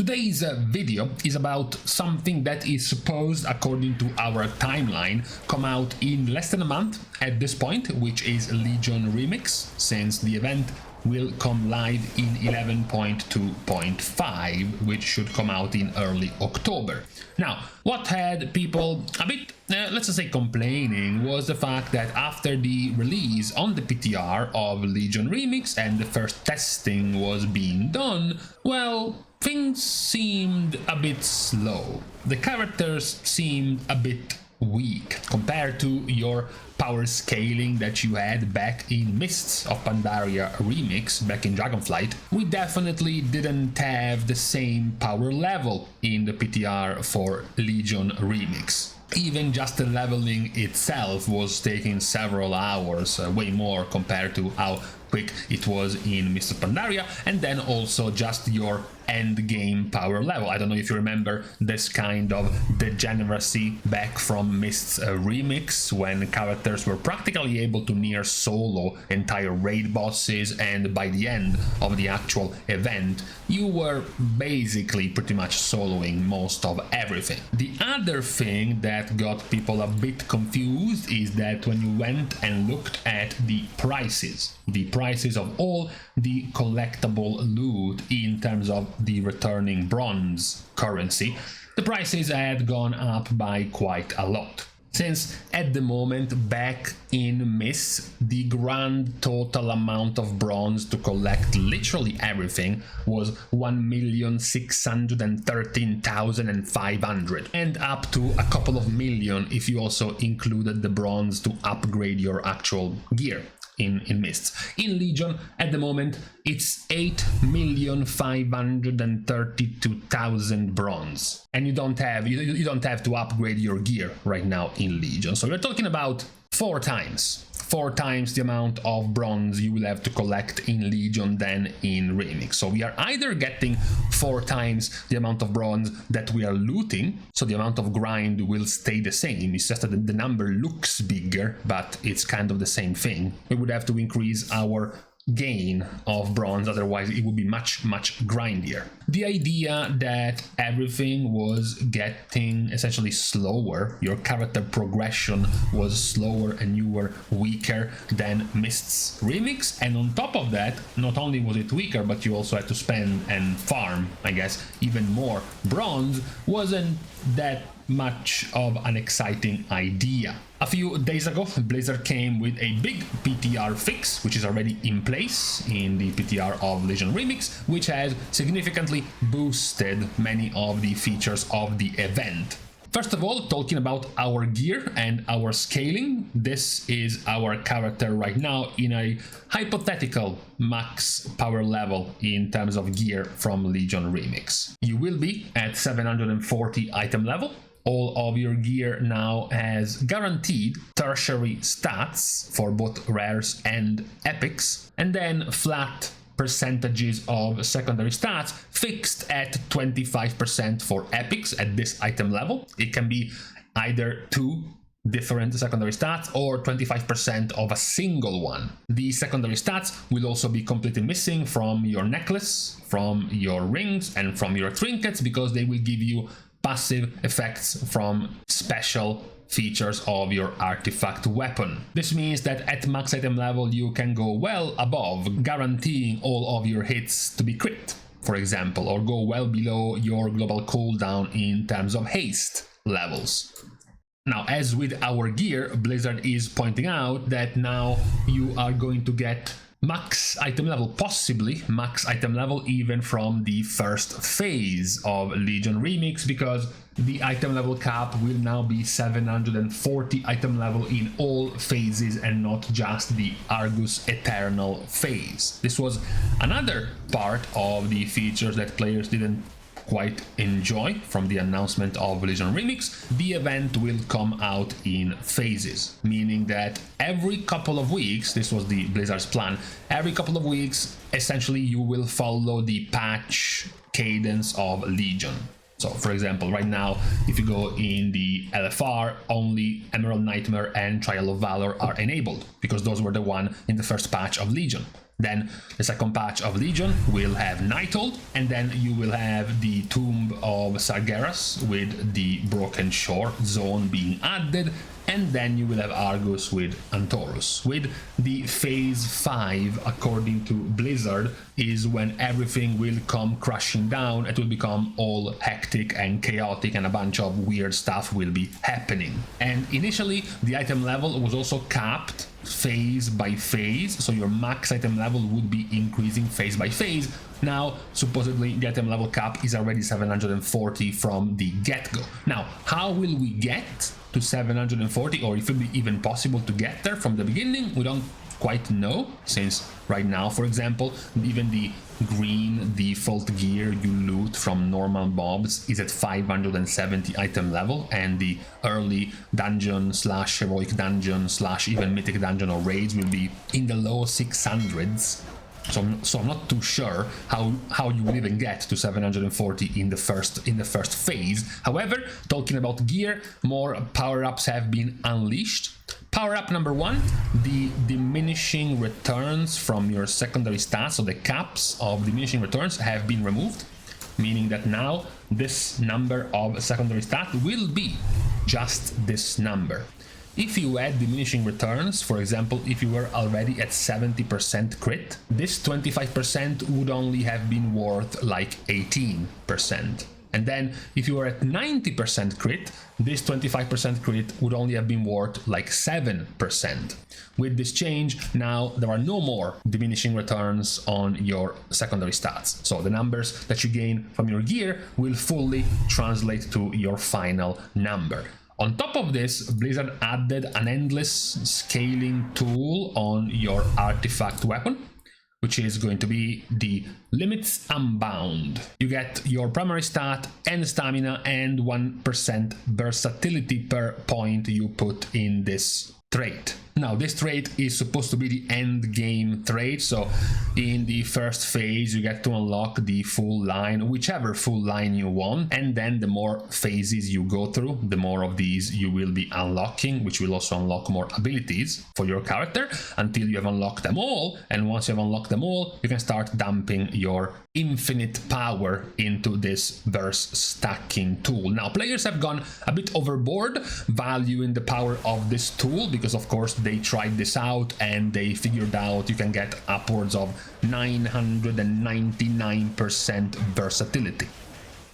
Today's video is about something that is supposed, according to our timeline, come out in less than a month at this point, which is Legion Remix, since the event will come live in 11.2.5, which should come out in early October. Now, what had people a bit, let's just say, complaining was the fact that after the release on the PTR of Legion Remix and the first testing was being done, well, things seemed a bit slow. The characters seemed a bit weak compared to your power scaling that you had back in Mists of Pandaria Remix, back in Dragonflight. We definitely didn't have the same power level in the PTR for Legion Remix. Even just the leveling itself was taking several hours, way more compared to how quick it was in Mists of Pandaria, and then also just your end game power level. I don't know if you remember this kind of degeneracy back from Mists Remix, when characters were practically able to near solo entire raid bosses, and by the end of the actual event you were basically pretty much soloing most of everything. The other thing that got people a bit confused is that when you went and looked at the prices of all the collectible loot in terms of the returning bronze currency, the prices had gone up by quite a lot. Since at the moment, back in Mists, the grand total amount of bronze to collect literally everything was 1,613,500, and up to a couple of million if you also included the bronze to upgrade your actual gear in Mists. In Legion, at the moment, it's 8,532,000 bronze, and you don't have to upgrade your gear right now in Legion. So we're talking about four times the amount of bronze you will have to collect in Legion than in Remix. So we are either getting 4 times the amount of bronze that we are looting, so the amount of grind will stay the same, it's just that the number looks bigger, but it's kind of the same thing. We would have to increase our gain of bronze, otherwise it would be much grindier. The idea that everything was getting essentially slower, your character progression was slower and you were weaker than Mists Remix, and on top of that, not only was it weaker, but you also had to spend and farm, I guess, even more bronze, wasn't that much of an exciting idea. A few days ago, Blizzard came with a big PTR fix, which is already in place in the PTR of Legion Remix, which has significantly boosted many of the features of the event. First of all, talking about our gear and our scaling, this is our character right now in a hypothetical max power level in terms of gear from Legion Remix. You will be at 740 item level. All of your gear now has guaranteed tertiary stats for both rares and epics, and then flat percentages of secondary stats fixed at 25% for epics at this item level. It can be either 2 different secondary stats or 25% of a single one. The secondary stats will also be completely missing from your necklace, from your rings, and from your trinkets, because they will give you passive effects from special features of your artifact weapon. This means that at max item level you can go well above, guaranteeing all of your hits to be crit, for example, or go well below your global cooldown in terms of haste levels. Now, as with our gear, Blizzard is pointing out that now you are going to get max item level, possibly max item level even from the first phase of Legion Remix, because the item level cap will now be 740 item level in all phases and not just the Argus Eternal phase. This was another part of the features that players didn't quite enjoy from the announcement of Legion Remix. The event will come out in phases, meaning that every couple of weeks, this was the Blizzard's plan, every couple of weeks essentially you will follow the patch cadence of Legion. So for example, right now, if you go in the LFR, only Emerald Nightmare and Trial of Valor are enabled, because those were the one in the first patch of Legion. Then the second patch of Legion will have Nighthold, and then you will have the Tomb of Sargeras with the Broken Shore zone being added, and then you will have Argus with Antorus. With the Phase 5, according to Blizzard, is when everything will come crashing down. It will become all hectic and chaotic, and a bunch of weird stuff will be happening. And initially, the item level was also capped phase by phase, so your max item level would be increasing phase by phase. Now, supposedly, the item level cap is already 740 from the get-go. Now, how will we get to 740, or if it will be even possible to get there from the beginning? We don't quite know, since right now, for example, even the green default gear you loot from normal mobs is at 570 item level, and the early dungeon slash heroic dungeon slash even mythic dungeon or raids will be in the low 600s. So I'm not too sure how you will even get to 740 in the first phase. However, talking about gear, more power-ups have been unleashed. Power-up number 1, the diminishing returns from your secondary stats, so the caps of diminishing returns have been removed, meaning that now this number of secondary stat will be just this number. If you add diminishing returns, for example, if you were already at 70% crit, this 25% would only have been worth like 18%. And then if you were at 90% crit, this 25% crit would only have been worth like 7%. With this change, now there are no more diminishing returns on your secondary stats. So the numbers that you gain from your gear will fully translate to your final number. On top of this, Blizzard added an endless scaling tool on your artifact weapon, which is going to be the Limits Unbound. You get your primary stat and stamina and 1% versatility per point you put in this trait. Now, this trait is supposed to be the end game trait, so in the first phase you get to unlock the full line, whichever full line you want, and then the more phases you go through, the more of these you will be unlocking, which will also unlock more abilities for your character until you have unlocked them all. And once you have unlocked them all, you can start dumping your infinite power into this verse stacking tool. Now, players have gone a bit overboard valuing the power of this tool, because of course they tried this out and they figured out you can get upwards of 999% versatility.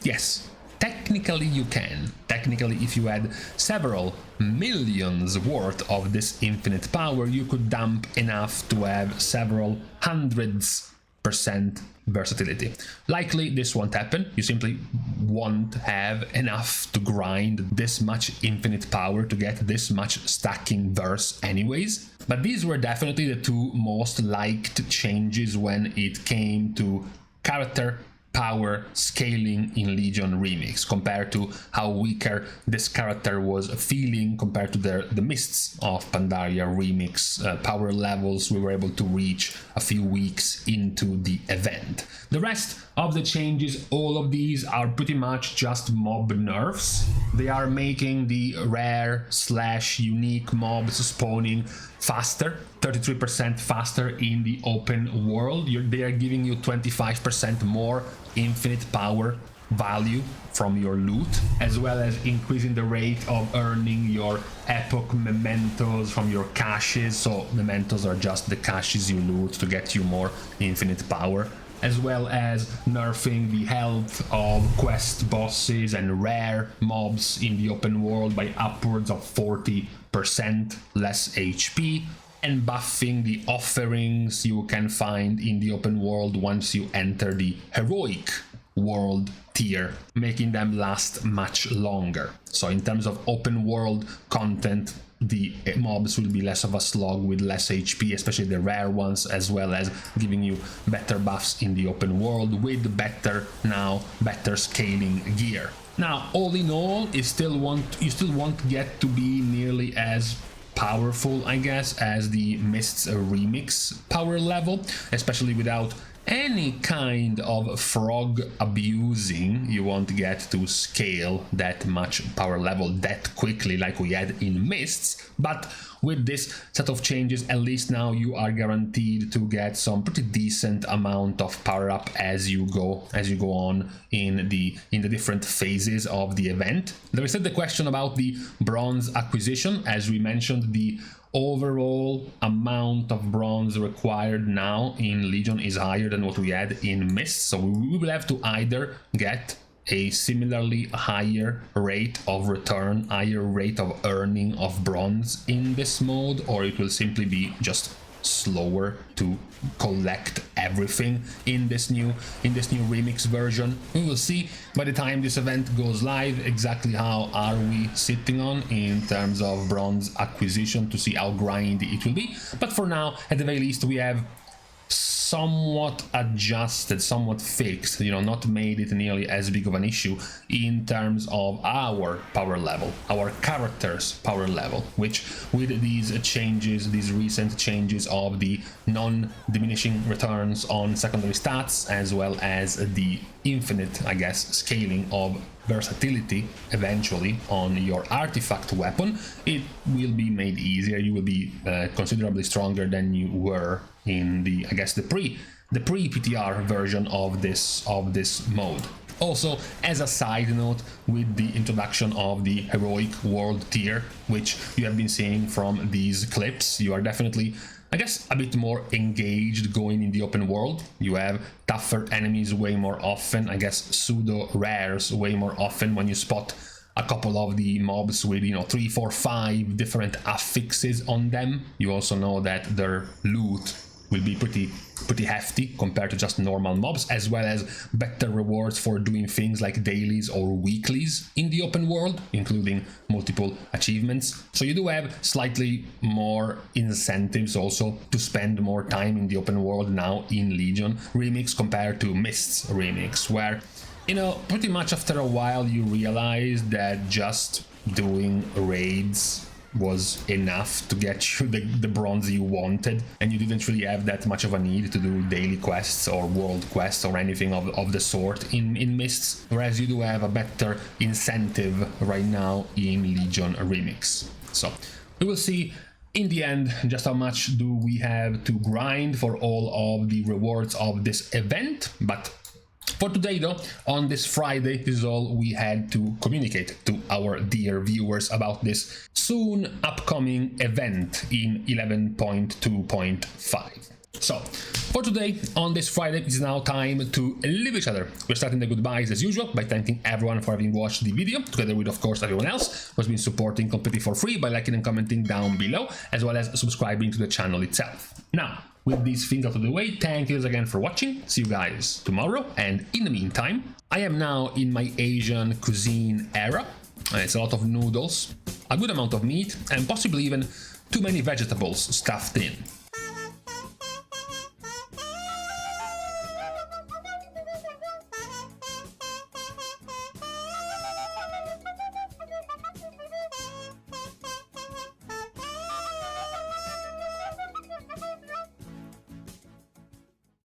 Yes, technically you can. Technically, if you had several millions worth of this infinite power, you could dump enough to have several hundreds % versatility. Likely this won't happen. You simply won't have enough to grind this much infinite power to get this much stacking verse anyways. But these were definitely the two most liked changes when it came to character power scaling in Legion Remix, compared to how weaker this character was feeling compared to the Mists of Pandaria Remix power levels we were able to reach a few weeks into the event. The rest of the changes, all of these are pretty much just mob nerfs. They are making the rare / unique mobs spawning faster, 33% faster in the open world. They are giving you 25% more infinite power value from your loot, as well as increasing the rate of earning your epoch mementos from your caches. So mementos are just the caches you loot to get you more infinite power, as well as nerfing the health of quest bosses and rare mobs in the open world by upwards of 40% less HP, and buffing the offerings you can find in the open world once you enter the heroic world tier, making them last much longer. So in terms of open world content, the mobs will be less of a slog with less HP, especially the rare ones, as well as giving you better buffs in the open world with better scaling gear. Now, all in all, you still won't get to be nearly as powerful, I guess, as the Mists Remix power level, especially without any kind of frog abusing, you won't get to scale that much power level that quickly like we had in Mists, but with this set of changes, at least now you are guaranteed to get some pretty decent amount of power up as you go on in the different phases of the event. There is still the question about the bronze acquisition. As we mentioned, the overall amount of bronze required now in Legion is higher than what we had in Mist, so we will have to either get a similarly higher rate of return, higher rate of earning of bronze in this mode, or it will simply be just slower to collect everything in this new remix version. We will see by the time this event goes live exactly how are we sitting on in terms of bronze acquisition, to see how grindy it will be. But for now, at the very least, we have somewhat adjusted, somewhat fixed, not made it nearly as big of an issue in terms of our power level, our character's power level, which with these changes, these recent changes of the non-diminishing returns on secondary stats, as well as the infinite, I guess, scaling of versatility eventually on your artifact weapon, it will be made easier. You will be considerably stronger than you were in the, I guess, the pre-PTR version of this mode. Also, as a side note, with the introduction of the heroic world tier, which you have been seeing from these clips, you are definitely, I guess, a bit more engaged going in the open world. You have tougher enemies way more often, I guess pseudo rares way more often when you spot a couple of the mobs with 3, 4, 5 different affixes on them. You also know that their loot will be pretty hefty compared to just normal mobs, as well as better rewards for doing things like dailies or weeklies in the open world, including multiple achievements. So you do have slightly more incentives also to spend more time in the open world now in Legion Remix compared to Mists Remix, where pretty much after a while you realize that just doing raids was enough to get you the bronze you wanted, and you didn't really have that much of a need to do daily quests or world quests or anything of the sort in Mists, whereas you do have a better incentive right now in Legion Remix. So we will see in the end just how much do we have to grind for all of the rewards of this event. But for today though, on this Friday, this is all we had to communicate to our dear viewers about this soon upcoming event in 11.2.5. So, for today, on this Friday, it's now time to leave each other. We're starting the goodbyes as usual by thanking everyone for having watched the video, together with, of course, everyone else who has been supporting completely for free by liking and commenting down below, as well as subscribing to the channel itself. Now, with these things out of the way, thank you again for watching. See you guys tomorrow, and in the meantime, I am now in my Asian cuisine era. It's a lot of noodles, a good amount of meat, and possibly even too many vegetables stuffed in.